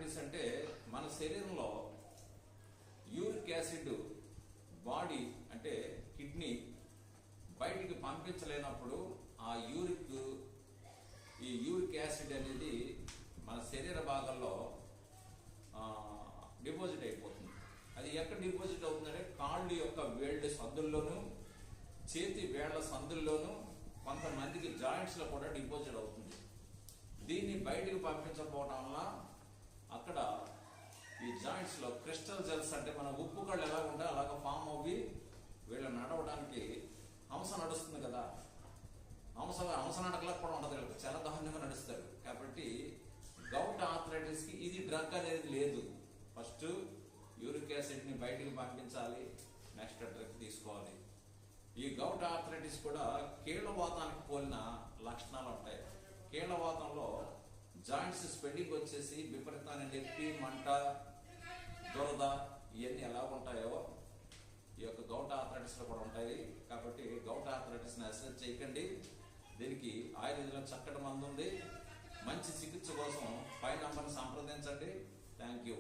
Arthritis అంటే మన శరీరంలో యూరిక్ యాసిడ్ బాడీ అంటే కిడ్నీ బయటికి పంపించలేనప్పుడు ఈ యూరిక్ యాసిడ్ అనేది మన శరీర భాగంలో డిపాజిట్ అయిపోతుంది. అది ఎక్కడ డిపాజిట్ అవుతుందంటే కాళ్ళు యొక్క వేళ్ళ సందుల్లోనూ చేతి వేళ్ల సందుల్లోనూ కొంతమందికి జాయింట్స్ లో కూడా డిపాజిట్ అవుతుంది. దీన్ని బయటికి పంపించకపోవడం వల్ల అక్కడ ఈ జాయింట్స్ లో క్రిస్టల్ జెల్స్ అంటే మన ఉప్పు కళ్ళు ఎలా ఉంటాయి అలాగ ఫామ్ అవ్వి వీళ్ళు నడవడానికి హంస నడుస్తుంది కదా, హంస నడకలకు కూడా ఉండదు, వీళ్ళకి చాలా దారుణంగా నడుస్తారు. కాబట్టి గౌట్ ఆర్థరైటిస్ కి ఇది డ్రగ్ అనేది లేదు. ఫస్ట్ యూరిక్ యాసిడ్ ని బయటికి పంపించాలి, నెక్స్ట్ డ్రగ్ తీసుకోవాలి. ఈ గౌట్ ఆర్థరైటిస్ కూడా కీళ్లవాతానికి పోలిన లక్షణాలు ఉంటాయి. కీళ్లవాతంలో జాయింట్స్ స్పెండింగ్ వచ్చేసి విపరీతమైన నొప్పి, మంట, దురద ఇవన్నీ ఎలా ఉంటాయో ఈ యొక్క గౌట్ ఆర్థరైటిస్ లో కూడా ఉంటాయి. కాబట్టి గౌట్ ఆర్థరైటిస్ ని అసెస్ చేయకండి. దీనికి ఆయుర్వేదంలో చక్కటి మందు ఉంది. మంచి చికిత్స కోసం పై నంబర్ని సంప్రదించండి. Thank you.